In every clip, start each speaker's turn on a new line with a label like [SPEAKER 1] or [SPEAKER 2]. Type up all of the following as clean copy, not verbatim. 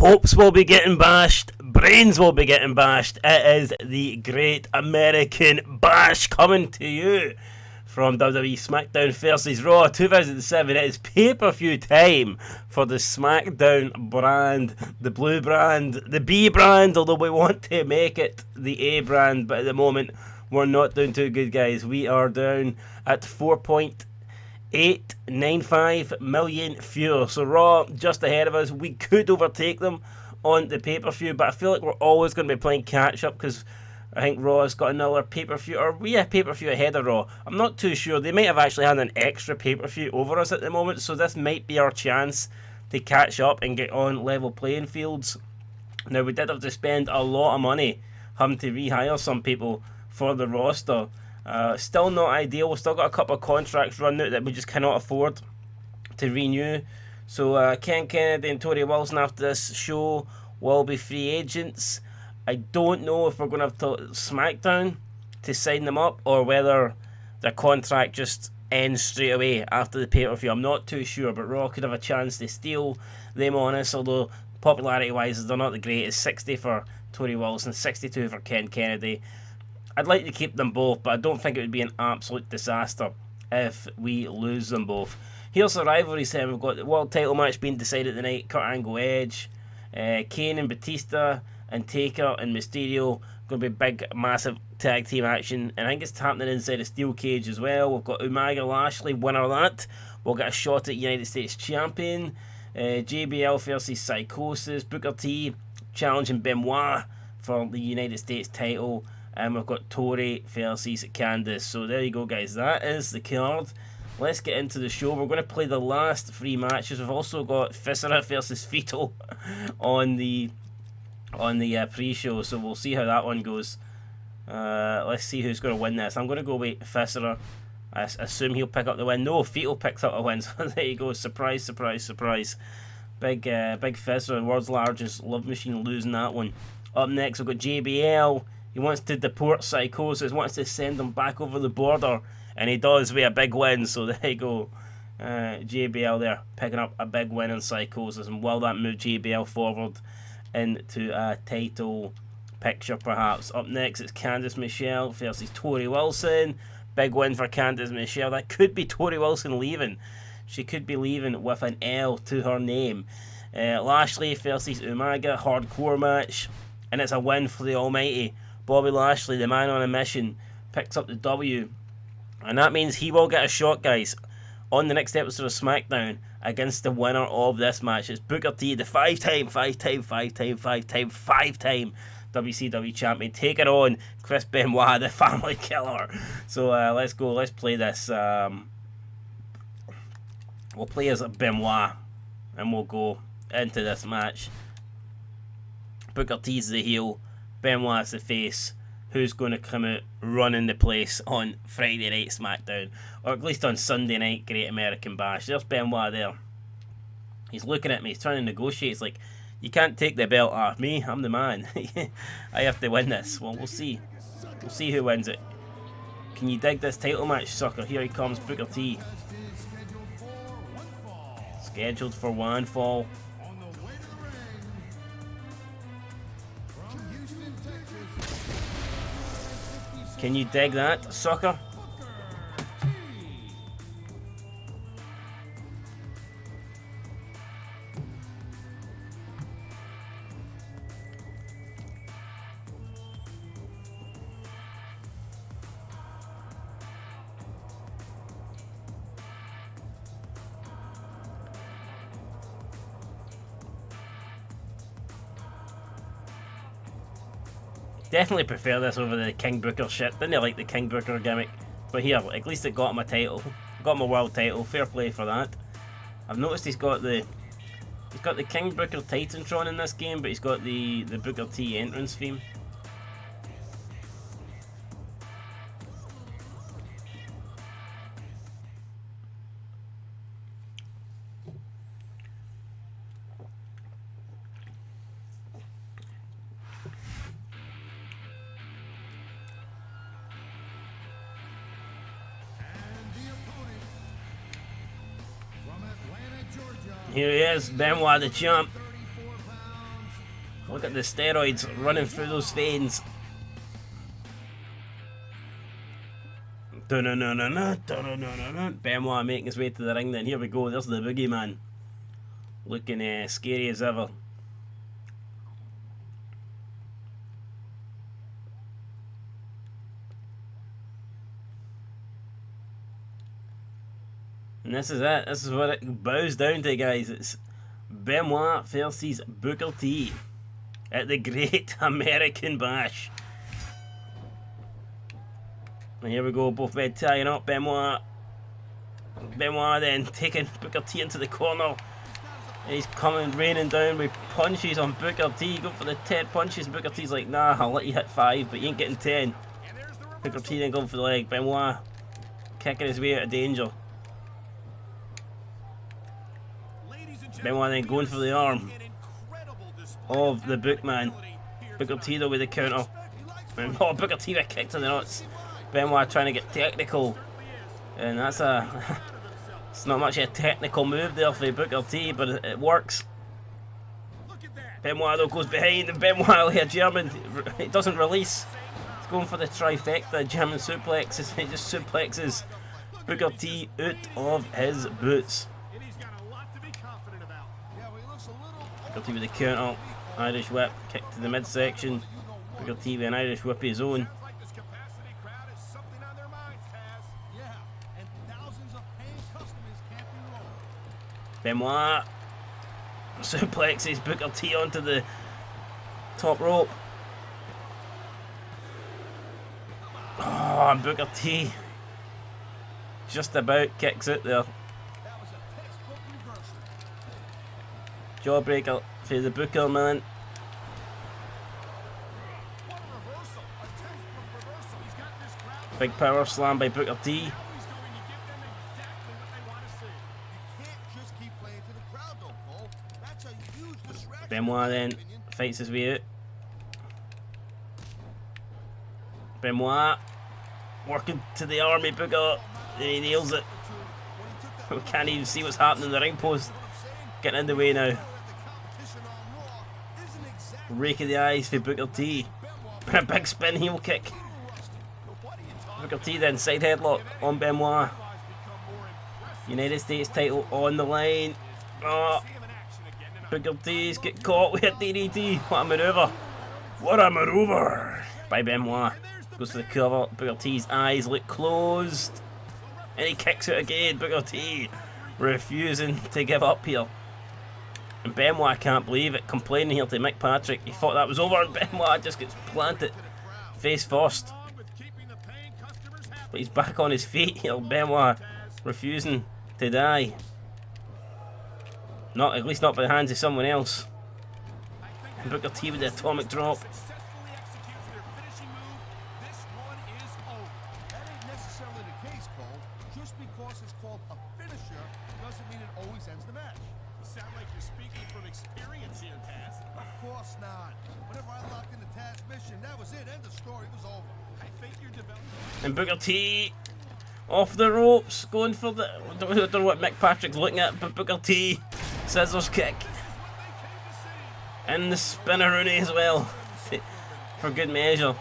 [SPEAKER 1] Hopes will be getting bashed, brains will be getting bashed. It is the Great American Bash coming to you from WWE Smackdown versus Raw 2007. It is pay-per-view time for the Smackdown brand, the blue brand, the B brand, although we want to make it the A brand, but at the moment we're not doing too good, guys. We are down at 4.895 million viewers. So Raw just ahead of us. We could overtake them on the pay-per-view, but I feel like we're always going to be playing catch-up because I think Raw has got another pay-per-view, or we have pay-per-view ahead of Raw. I'm not too sure. They might have actually had an extra pay-per-view over us at the moment, so this might be our chance to catch up and get on level playing fields. Now, we did have to spend a lot of money having to rehire some people for the roster. Still not ideal. We've still got a couple of contracts running out that we just cannot afford to renew. So Ken Kennedy and Tori Wilson after this show will be free agents. I don't know if we're going to have to SmackDown to sign them up or whether their contract just ends straight away after the pay-per-view. I'm not too sure, but Raw could have a chance to steal them on us, although popularity-wise they're not the greatest. 60 for Tori Wilson, 62 for Ken Kennedy. I'd like to keep them both, but I don't think it would be an absolute disaster if we lose them both. Here's the rivalry set. We've got the world title match being decided tonight. Kurt Angle Edge, Kane and Batista, and Taker and Mysterio. Going to be big, massive tag team action. And I think it's happening inside a steel cage as well. We've got Umaga Lashley, winner of that. We'll get a shot at United States Champion. JBL versus Psychosis. Booker T challenging Benoit for the United States title. And we've got Tori versus Candice. So there you go, guys. That is the card. Let's get into the show. We're going to play the last three matches. We've also got Viscera versus Fito on the pre-show, so we'll see how that one goes. Let's see who's going to win this. I'm going to go with Viscera. I assume he'll pick up the win. No, Fito picks up a win. So there you go. Surprise, surprise, surprise. Big Viscera, world's largest love machine, losing that one. Up next, we've got JBL. He wants to deport Psychosis, wants to send him back over the border, and he does with a big win. So there you go. JBL there picking up a big win on Psychosis, and will that move JBL forward into a title picture perhaps? Up next, it's Candice Michelle versus Tori Wilson. Big win for Candice Michelle. That could be Tori Wilson leaving. She could be leaving with an L to her name. Lashley versus Umaga, hardcore match, and it's a win for the almighty Bobby Lashley, the man on a mission, picks up the W, and that means he will get a shot, guys, on the next episode of SmackDown against the winner of this match. It's Booker T, the five-time WCW champion, taking on Chris Benoit, the family killer. So let's go, let's play this. We'll play as Benoit, and we'll go into this match. Booker T's the heel, Benoit's the face. Who's going to come out running the place on Friday Night SmackDown, or at least on Sunday Night Great American Bash? There's Benoit there. He's looking at me. He's trying to negotiate. He's like, you can't take the belt off me. I'm the man. I have to win this. Well, we'll see. We'll see who wins it. Can you dig this title match, sucker? Here he comes, Booker T. Scheduled for one fall. Can you dig that, sucker? Definitely prefer this over the King Booker shit. Didn't I like the King Booker gimmick? But here, at least it got him a title. Got him a world title. Fair play for that. I've noticed he's got the King Booker Titantron in this game, but he's got the Booker T entrance theme. Here he is, Benoit the champ. Look at the steroids running through those veins. Benoit making his way to the ring then. Here we go, there's the boogeyman. Looking scary as ever. And this is it. This is what it bows down to, guys. It's Benoit versus Booker T at the Great American Bash. And here we go, both men tying up. Benoit then taking Booker T into the corner. And he's coming, raining down with punches on Booker T. Go for the 10 punches. Booker T's like, nah, I'll let you hit 5, but you ain't getting 10. Booker T then going for the leg. Benoit kicking his way out of danger. Benoit then going for the arm of the Bookman. Booker T though with the counter. And Booker T with a kick to the nuts. Benoit trying to get technical. And that's it's not much of a technical move there for Booker T, but it works. Benoit though goes behind, and Benoit, a German, it doesn't release. He's going for the trifecta, German suplexes. He just suplexes Booker T out of his boots. Booker T with the counter, Irish whip, kick to the midsection. Booker T with an Irish whip of his own. Benoit suplexes Booker T onto the top rope. Oh, and Booker T just about kicks it there. Jawbreaker for the Booker man. Big power slam by Booker T. Benoit then fights his way out. Benoit working to the army Booker. He nails it. We can't even see what's happening in the ring post. Getting in the way now. Rake of the eyes for Booker T. A big spin heel kick. Booker T then side headlock on Benoit. United States title on the line. Oh. Booker T's get caught with a DDT. What a maneuver. What a maneuver by Benoit. Goes for the cover. Booker T's eyes look closed. And he kicks it again. Booker T refusing to give up here. And Benoit can't believe it. Complaining here to Mick Patrick. He thought that was over and Benoit just gets planted face first. But he's back on his feet here. Benoit refusing to die. Not, at least not by the hands of someone else. And Booker T with the atomic drop. And Booker T off the ropes, going for the... I don't know what Mick Patrick's looking at, but Booker T, scissors kick. And the spinneroonie as well, for good measure.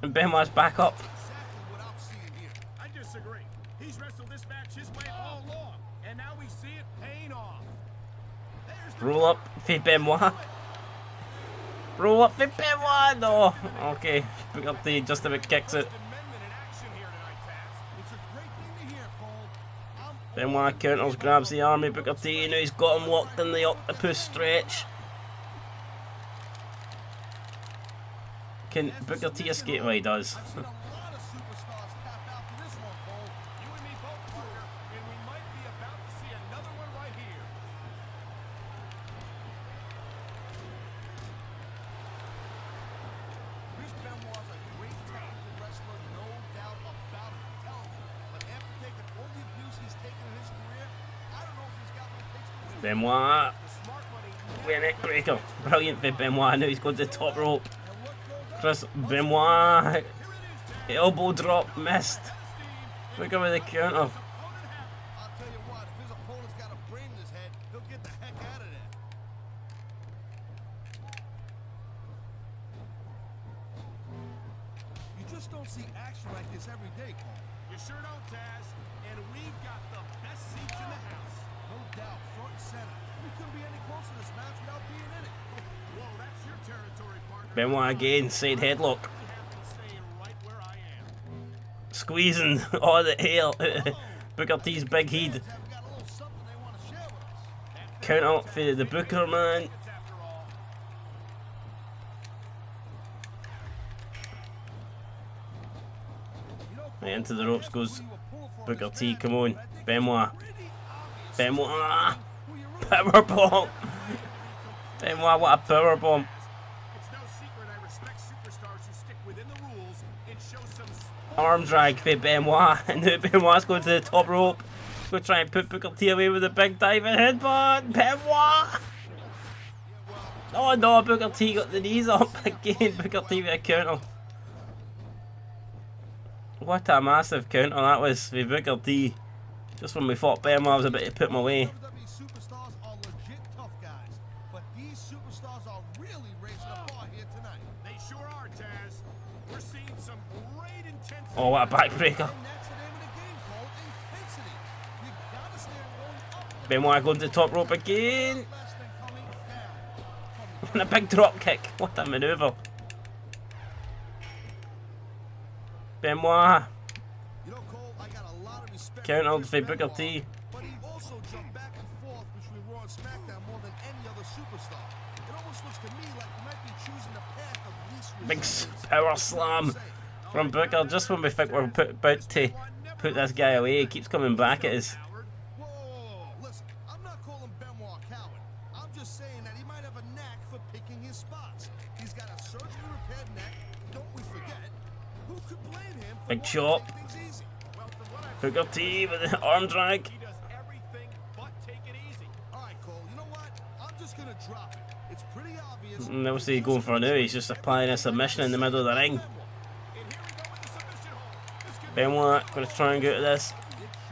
[SPEAKER 1] And Benoit's back up.
[SPEAKER 2] I disagree. He's wrestled this match his way all along, and now we see it paying off.
[SPEAKER 1] Roll up for Benoit. Roll up for Benoit. No. Okay. Booker T just about kicks it. Benoit counters, grabs the army. Booker T, now he's got him locked in the octopus stretch. Can Booker T escape? Well, he does. Benoit with a neck breaker. Brilliant for Benoit. Now he's going to the top rope. Chris Benoit. Elbow drop missed. Booker with the counter.
[SPEAKER 2] don't see action like this every day, Cole. You sure don't, Taz. And we've got the best seats in the house. No doubt, front and center. We couldn't be any closer to this match without being in it. Whoa, that's your territory, partner.
[SPEAKER 1] Benoit again, side headlock.
[SPEAKER 2] We have to stay right where I am.
[SPEAKER 1] Squeezing all the hair. Booker T's big head. Count out for the Booker, man. Right, into the ropes goes Booker T. Come on, Benoit. Benoit. Powerbomb. Benoit, what a powerbomb.
[SPEAKER 2] It's no secret I respect superstars who stick within the rules and show some
[SPEAKER 1] Arm drag for Benoit. And now Benoit's going to the top rope. Go try and put Booker T away with a big diving headbutt. Benoit. Oh no, Booker T got the knees up again. Booker T with a counter. What a massive counter that was for Booker T. Just when we thought Benoit was about to put him away.
[SPEAKER 2] WWE superstars are legit tough guys, but these superstars are really raising the bar here tonight. They sure are, Taz. We're seeing some great intensity.
[SPEAKER 1] Oh, what a backbreaker.
[SPEAKER 2] And that's the name of the game, Cole. Intensity. You gotta stay rolling up.
[SPEAKER 1] Benoit going to the top rope again.
[SPEAKER 2] Less than coming down.
[SPEAKER 1] And a big drop kick. What a manoeuvre. Benoit.
[SPEAKER 2] You know, Cole, I got a lot of respect
[SPEAKER 1] Countered
[SPEAKER 2] for
[SPEAKER 1] for Booker
[SPEAKER 2] Benoit,
[SPEAKER 1] T.
[SPEAKER 2] but he also jumped back and forth between Raw and SmackDown more than any other superstar. It almost looks to me like he might be choosing the path of least
[SPEAKER 1] Big
[SPEAKER 2] resistance.
[SPEAKER 1] power slam from Booker. Just when we think we're about to put this guy away, he keeps coming back at us.
[SPEAKER 2] Whoa, listen, I'm not calling Benoit a coward. I'm just saying that he might have a knack for picking his spots. He's got a surgically repaired neck, don't we forget. Who could blame him for
[SPEAKER 1] Big
[SPEAKER 2] wanting to
[SPEAKER 1] chop.
[SPEAKER 2] make things easy? Well, from what I've
[SPEAKER 1] Booker T with the arm drag.
[SPEAKER 2] He does everything but take it easy. All right, Cole, you know what? I'm just going to drop it. It's pretty obvious.
[SPEAKER 1] And obviously he's going for now. He's just applying a submission in the middle of the ring.
[SPEAKER 2] And here we go with the submission hold. This could be
[SPEAKER 1] Benoit going to try and get out of this.
[SPEAKER 2] it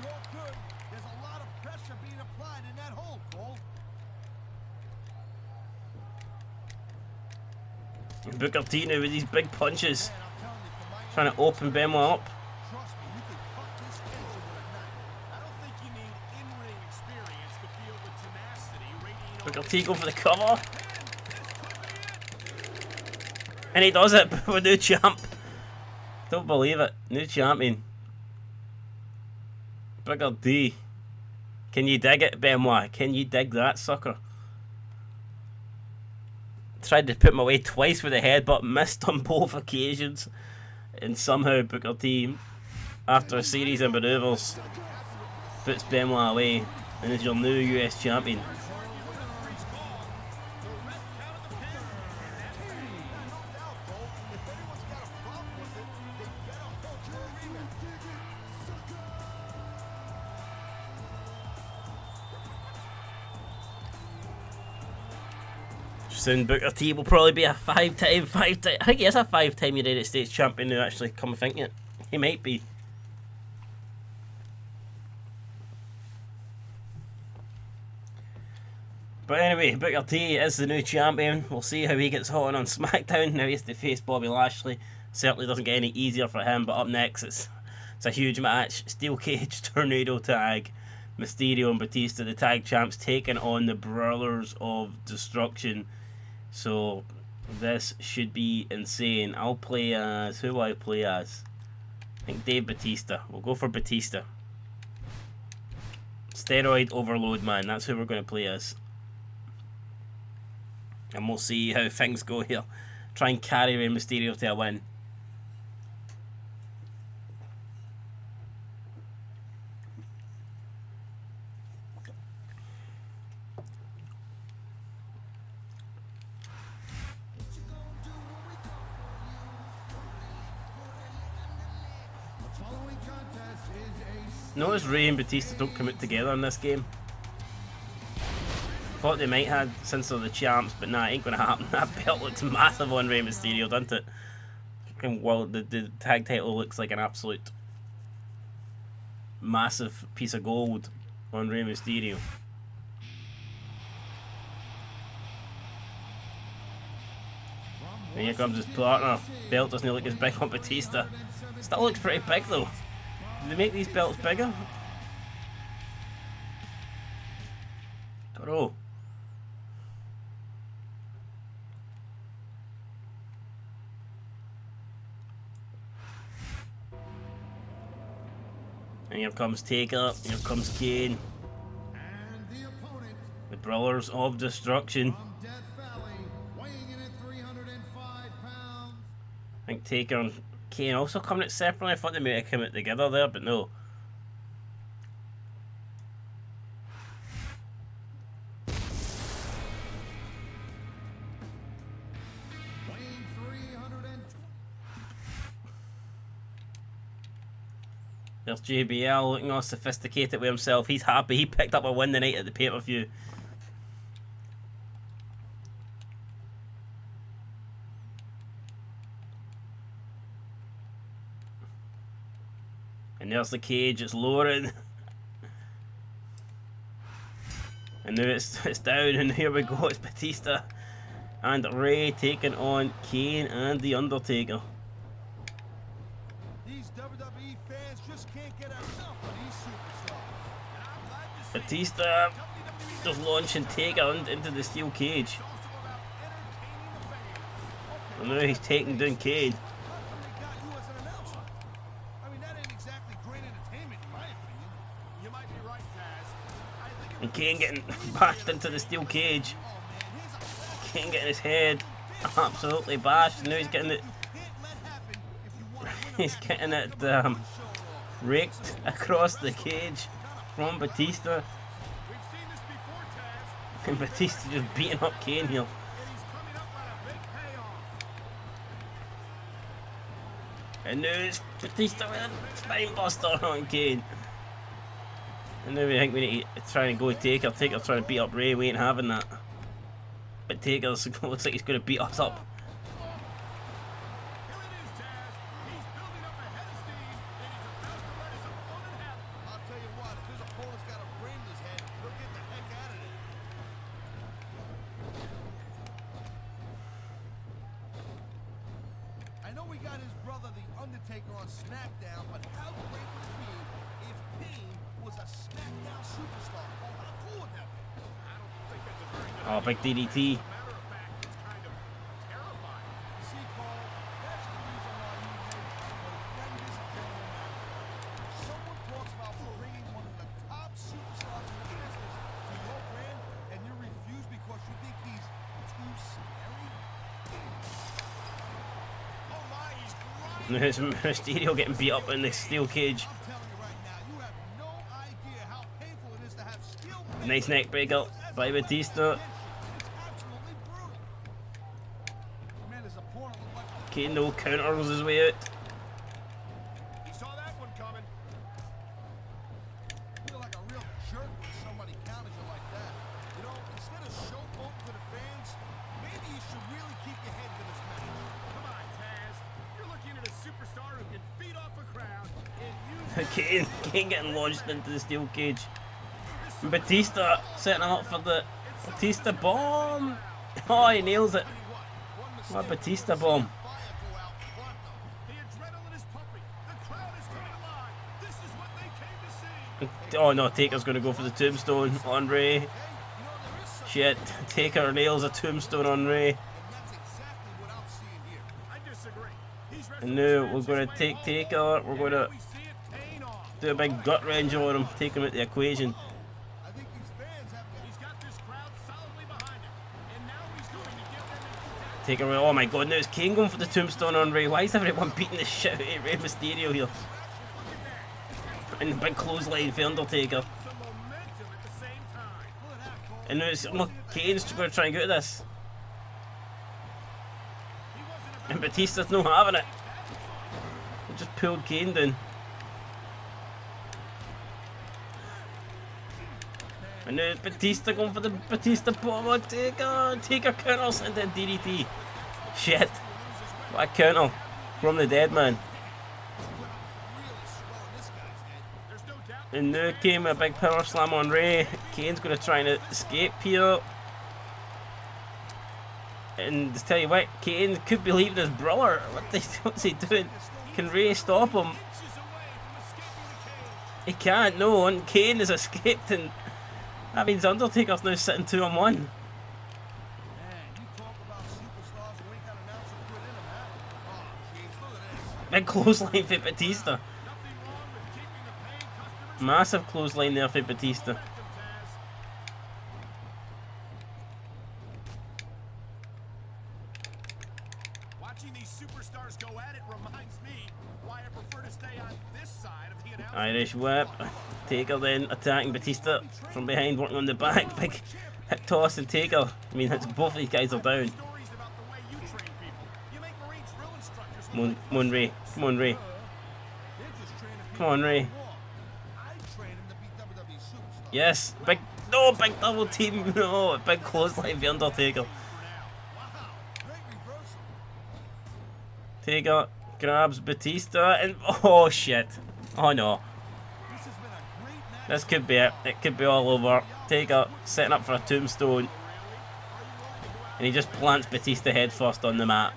[SPEAKER 2] sure could. There's a lot of pressure being applied in that hold, Cole.
[SPEAKER 1] And Booker T now with these big punches.
[SPEAKER 2] Man, I'm telling you, from my
[SPEAKER 1] Trying to open Benoit up.
[SPEAKER 2] trust me, you can cut this tension with a knife. I don't think you need in-ring experience to feel the tenacity radiating
[SPEAKER 1] Booker
[SPEAKER 2] off
[SPEAKER 1] T
[SPEAKER 2] this
[SPEAKER 1] going for the cover.
[SPEAKER 2] man. This could be it.
[SPEAKER 1] And he does it with new champ. Don't believe it. New champion. Booker T. Can you dig it, Benoit? Can you dig that, sucker? Tried to put him away twice with a head, but missed on both occasions. And somehow Booker T, after a series of maneuvers, puts Benoit away and is your new US champion. Soon Booker T will probably be a five-time, I think he is a five-time United States champion now, actually, come to think it. He might be. But anyway, Booker T is the new champion. We'll see how he gets on SmackDown. Now he has to face Bobby Lashley. Certainly doesn't get any easier for him, but up next it's a huge match. Steel Cage Tornado Tag. Mysterio and Batista, the tag champs, taking on the Brothers of Destruction. So this should be insane. I'll play as... Who will I play as? I think Dave Batista. We'll go for Batista. Steroid Overload Man. That's who we're going to play as. And we'll see how things go here. Try and carry Rey Mysterio to a win. Notice Rey and Batista don't come out together in this game. Thought they might have since they're the champs, but nah, it ain't gonna happen. That belt looks massive on Rey Mysterio, doesn't it? Well, the tag title looks like an absolute massive piece of gold on Rey Mysterio.
[SPEAKER 2] From
[SPEAKER 1] And here comes his partner. Belt doesn't look as big on Batista. Still looks pretty big though. Do they make these belts bigger? Don't know. And here comes Taker, here comes Kane. The Brothers of Destruction. I think Taker and Kane also coming out separately. I thought they might have come out together there, but no. There's JBL looking all sophisticated with himself. He's happy. He picked up a win tonight at the pay-per-view. And there's the cage. It's lowering. And now it's down. And here we go. It's Batista and Ray taking on Kane and The Undertaker. Batista just launching Taker into the steel cage. And now he's taking down Kane. And Kane getting bashed into the steel cage. Kane getting his head absolutely bashed. And now he's getting it. He's getting it raked across the cage from Batista. And Batista just beating up Kane here. And now it's Batista with a spine buster on Kane. And now we think we need to try and go with Taker. Taker's trying to beat up Ray. We ain't having that. But Taker looks like he's going to beat us up.
[SPEAKER 2] On SmackDown, but how great would it be if Kane was a SmackDown superstar? Oh, how cool would that be? I don't think that's a very good
[SPEAKER 1] Oh, big DDT.
[SPEAKER 2] As a matter of fact, it's kind of terrifying. See, Cole, that's the reason why you make the youngest general manager. Someone talks about bringing one of the top superstars in the business to your brand, and you refuse because you think he's too scary?
[SPEAKER 1] There's Mysterio getting beat up in the steel cage. Nice neck breaker by Batista. Kane no counters his way out.
[SPEAKER 2] He saw that one coming. I feel like a real jerk when somebody counters you like that. You know, instead of showboating to the fans, maybe you should really keep your head to this match. Come on, Taz. You're looking at a superstar who can feed off a crowd and use
[SPEAKER 1] Kane getting launched into the steel cage. And Batista setting him up for the Batista bomb. Oh, he nails it. What a Batista bomb. Oh no, Taker's going to go for the tombstone on Ray. Shit, Taker nails a tombstone on Ray. And now we're going to take Taker, we're going to do a big gut wrench on him, take him out the equation. Taker, oh my god, now it's Kane going for the tombstone on Ray. Why is everyone beating the shit out of Rey Mysterio here? And the big clothesline for Undertaker. And now it's Kane's going to try and get out of this. And Batista's not having it. He just pulled Kane down. And now Batista going for the Batista bomb on Taker. Taker counters and then DDT. Shit. What a counter from the dead man. And now came a big power slam on Ray. Kane's going to try and escape here. And just tell you what, Kane could be leaving his brother. What's he doing? Can Ray stop him? He can't, no, and Kane has escaped, and that means Undertaker's now sitting 2-on-1. Big clothesline for Batista. Massive clothesline there for Batista.
[SPEAKER 2] Watching these superstars go at it reminds me why I prefer to stay on this side of the announcement.
[SPEAKER 1] Irish whip. Taker then attacking Batista from behind, working on the back. Big hip toss and Taker. I mean, both of these guys are down. Come on, Ray. Come on, Ray. Come on, Ray. Yes. Big. No, big double team. No, big clothesline for Undertaker. Taker grabs Batista and oh shit. Oh no. This could be it. It could be all over. Taker setting up for a tombstone. And he just plants Batista head first on the mat.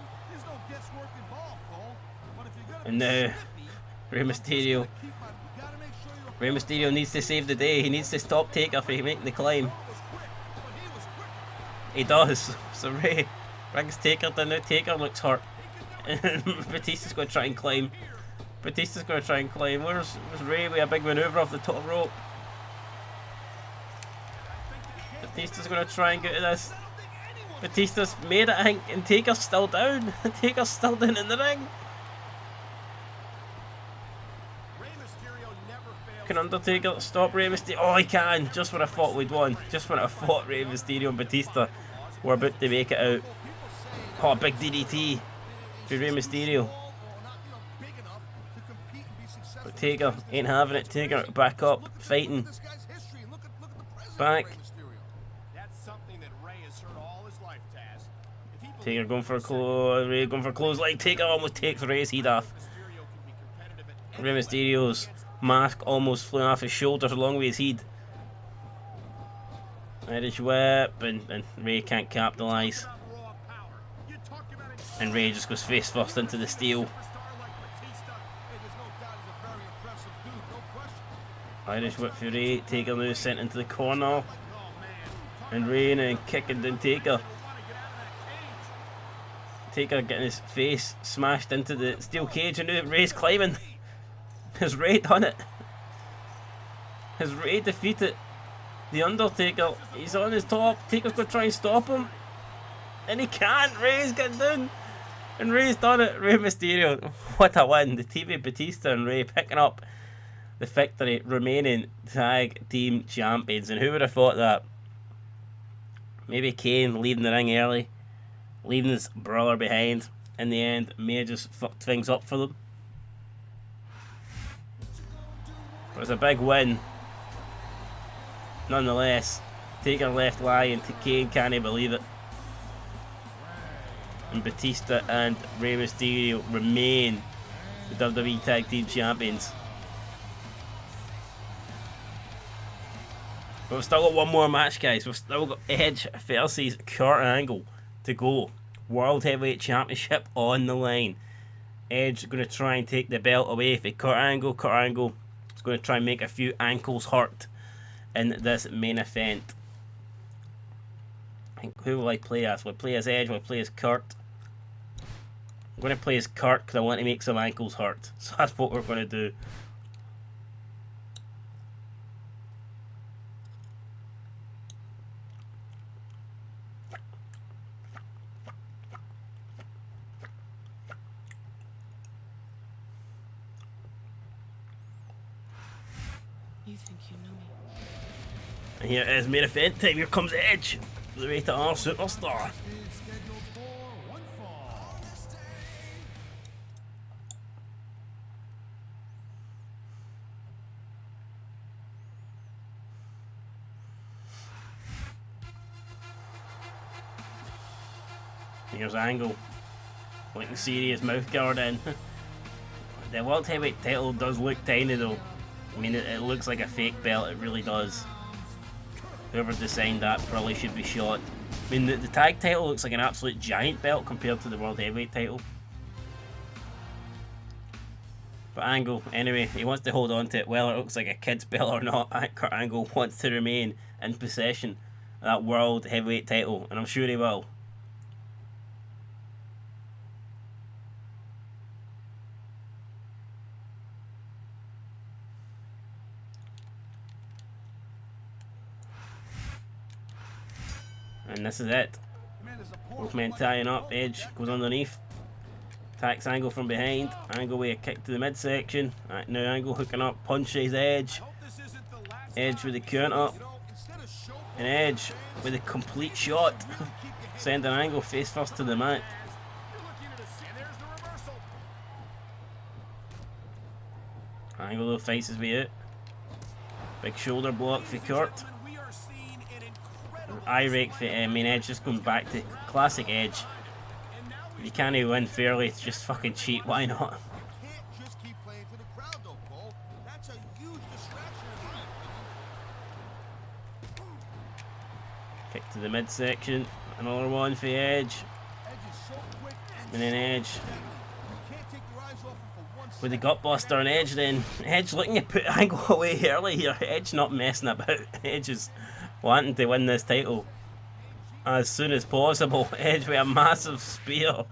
[SPEAKER 1] And now Rey Mysterio. Rey Mysterio needs to save the day. He needs to stop Taker from making the climb. He does. So Rey brings Taker down. Now Taker looks hurt. And Batista's going to try and climb. Batista's going to try and climb. Where's Rey with a big maneuver off the top rope? Batista's going to try and get to this. Batista's made it, I think, and Taker's still down. Taker's still down in the ring. Can Undertaker stop Rey Mysterio? Oh, he can. Just when I thought we'd won. Just when I thought Rey Mysterio and Batista were about to make it out. Oh, big DDT for Rey Mysterio. But Taker ain't having it. Taker back up, fighting. Back. Taker going for a Rey going for a clothesline. Taker almost takes Rey's head off. Rey Mysterio's mask almost flew off his shoulders along with his head. Irish whip, and Rey can't capitalise. And Rey just goes face first into the steel. Irish whip for Rey. Taker now sent into the corner. And Rey now kicking down Taker. Taker getting his face smashed into the steel cage, and now Rey's climbing. Has Rey done it? Has Rey defeated the Undertaker? He's on his top. Taker's going to try and stop him. And he can't. Rey's getting down. And Rey's done it. Rey Mysterio. What a win. The team of Batista and Rey picking up the victory, remaining tag team champions. And who would have thought that? Maybe Kane leaving the ring early, leaving his brother behind. In the end, may have just fucked things up for them. It was a big win. Nonetheless, Taker left lying to Kane, can't he believe it? And Batista and Rey Mysterio remain the WWE Tag Team Champions. But we've still got one more match, guys. We've still got Edge versus Kurt Angle to go. World Heavyweight Championship on the line. Edge going to try and take the belt away from Kurt Angle. Kurt Angle is going to try and make a few ankles hurt in this main event. I think, who will I play as? Will I play as Edge? Will I play as Kurt? I'm going to play as Kurt because I want to make some ankles hurt. So that's what we're going to do.
[SPEAKER 3] You think you know me?
[SPEAKER 1] And here is main event time. Here comes Edge, the Rated R Superstar. Here's Angle, looking serious, mouth guard in. The World Heavyweight title does look tiny though. I mean, it looks like a fake belt, it really does. Whoever designed that probably should be shot. I mean, the tag title looks like an absolute giant belt compared to the World Heavyweight title. But Angle, anyway, he wants to hold on to it, whether it looks like a kid's belt or not. Kurt Angle wants to remain in possession of that World Heavyweight title, and I'm sure he will. And this is it. Both men tying up. Edge goes underneath. Attacks Angle from behind. Angle with a kick to the midsection. Right, now Angle hooking up. Punches Edge. Edge with the counter. And Edge with a complete shot. Sending Angle face first to the mat. Angle though fights his way out. Big shoulder block for Kurt. Eye rake for Edge, just going back to classic Edge. If you can't win fairly, it's just fucking cheat, why not? Kick to the midsection, another one for Edge. And then Edge with the gutbuster on Edge then. Edge looking to put Angle away early here. Edge not messing about. Edge is wanting to win this title as soon as possible. Edge with a massive spear.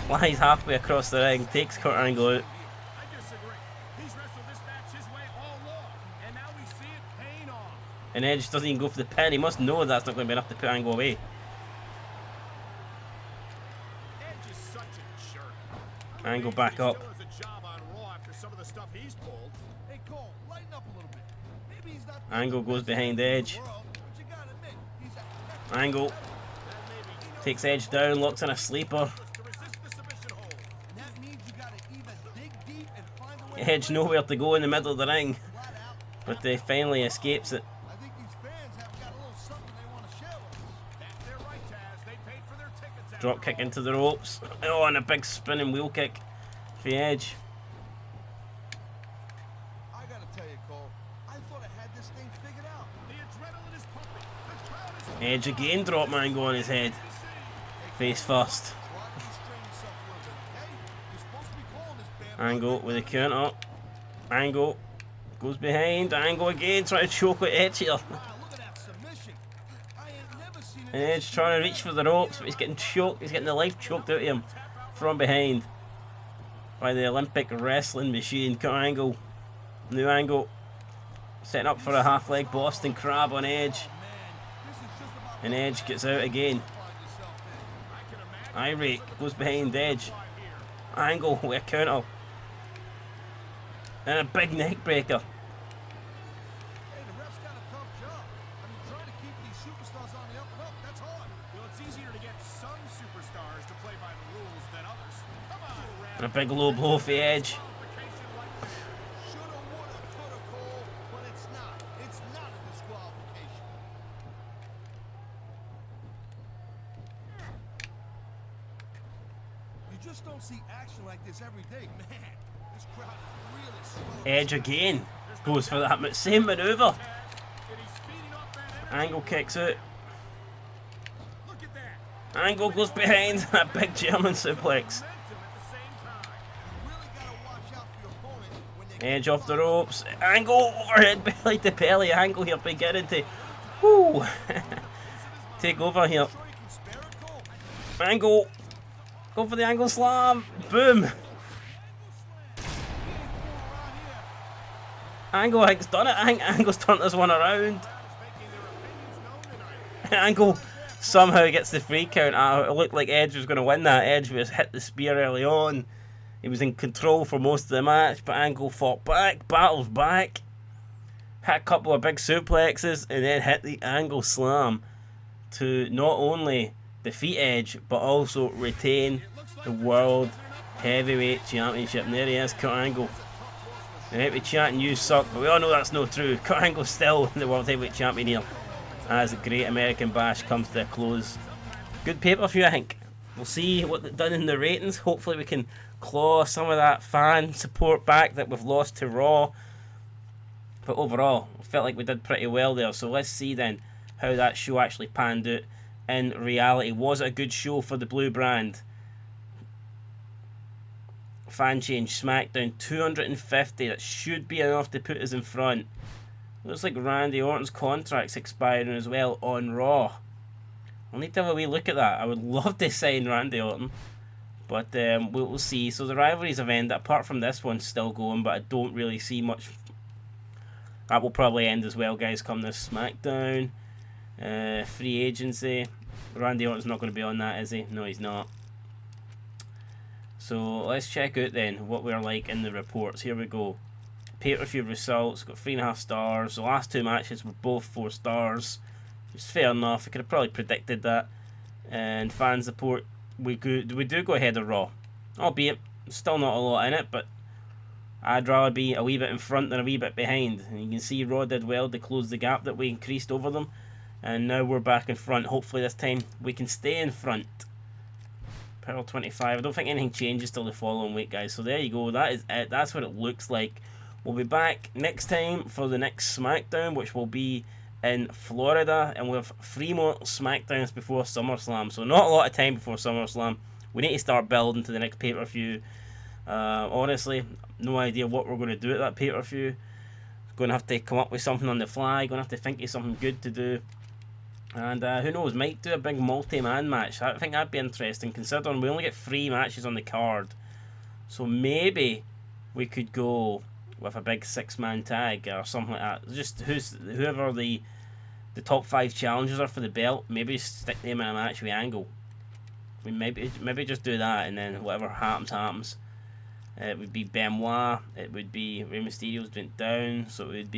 [SPEAKER 1] Flies halfway across the ring, takes Kurt Angle out. And Edge doesn't even go for the pin. He must know that's not going to be enough to put Angle away. Angle back up. Angle goes behind Edge. Angle takes Edge down, locks in a sleeper. Edge nowhere to go in the middle of the ring, but they finally escapes it. Drop kick into the ropes. Oh, and a big spinning wheel kick for Edge. Edge again, drop Angle on his head. Face first. Angle with a counter. Angle goes behind. Angle again, trying to choke with Edge here. And Edge trying to reach for the ropes, but he's getting choked. He's getting the life choked out of him from behind by the Olympic wrestling machine. Kurt Angle. New Angle setting up for a half leg Boston Crab on Edge. And Edge gets out again. Eye rake goes behind Edge. Angle with a counter. And a big neck breaker. And a big low blow for Edge. Edge again goes for that same manoeuvre. Angle kicks out. Angle goes behind a big German suplex. Edge off the ropes. Angle overhead belly to belly. Angle here beginning to whoo, take over here. Angle. Go for the Angle slam. Boom. Angle, I think's done it. I think Angle's turned this one around. Angle somehow gets the free count. It looked like Edge was going to win that. Edge was hit the spear early on. He was in control for most of the match, but Angle fought back, battles back. Hit a couple of big suplexes, and then hit the Angle slam to not only defeat Edge, but also retain the World Heavyweight Championship. And there he is, Kurt Angle. They might be chatting you suck, but we all know that's not true. Kurt Angle's still the World Heavyweight Champion here as the Great American Bash comes to a close. Good pay-per-view, I think. We'll see what they've done in the ratings. Hopefully we can claw some of that fan support back that we've lost to Raw. But overall, I felt like we did pretty well there. So let's see then how that show actually panned out in reality. Was it a good show for the blue brand? Fan change, SmackDown, 250. That should be enough to put us in front. Looks like Randy Orton's contract's expiring as well on Raw. I'll need to have a wee look at that. I would love to sign Randy Orton. But we'll see. So the rivalries have ended. Apart from this one still going, but I don't really see much. That will probably end as well, guys, come this SmackDown. Free agency. Randy Orton's not going to be on that, is he? No, he's not. So let's check out then what we're like in the reports. Here we go. Pay-per-view results. Got 3.5 stars. The last 2 matches were both 4 stars. It's fair enough. I could have probably predicted that. And fan support. We do go ahead of Raw. Albeit, still not a lot in it, but I'd rather be a wee bit in front than a wee bit behind. And you can see Raw did well to close the gap that we increased over them. And now we're back in front. Hopefully this time we can stay in front. Pearl 25. I don't think anything changes till the following week, guys. So there you go. That is it. That's what it looks like. We'll be back next time for the next SmackDown, which will be in Florida. And we'll have 3 more SmackDowns before SummerSlam. So not a lot of time before SummerSlam. We need to start building to the next pay-per-view. Honestly, no idea what we're going to do at that pay-per-view. Going to have to come up with something on the fly. Going to have to think of something good to do. And who knows, might do a big multi-man match. I think that'd be interesting, considering we only get 3 matches on the card. So maybe we could go with a big 6-man tag or something like that. Just whoever the top 5 challengers are for the belt, maybe stick them in a match with Angle. We maybe just do that, and then whatever happens. It would be Benoit. It would be Rey Mysterio's went down, so it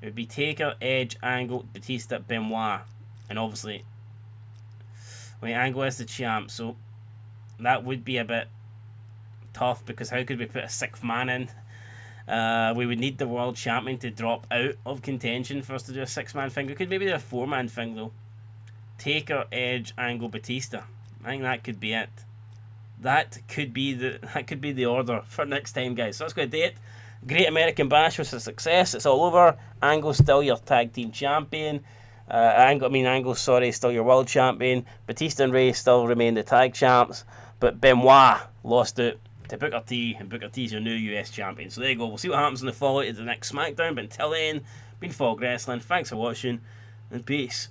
[SPEAKER 1] would be Taker, Edge, Angle, Batista, Benoit, and obviously, Angle is the champ, so that would be a bit tough, because how could we put a 6th man in? We would need the world champion to drop out of contention for us to do a 6-man thing. We could maybe do a 4-man thing though. Taker, Edge, Angle, Batista. I think that could be it. That could be the order for next time, guys. So that's going to do it. Great American Bash was a success. It's all over. Angle's still your tag team champion. Angle's still your world champion. Batista and Rey still remain the tag champs. But Benoit lost it to Booker T, and Booker T's your new US champion. So there you go. We'll see what happens in the follow to the next SmackDown. But until then, been Fog Wrestling. Thanks for watching, and peace.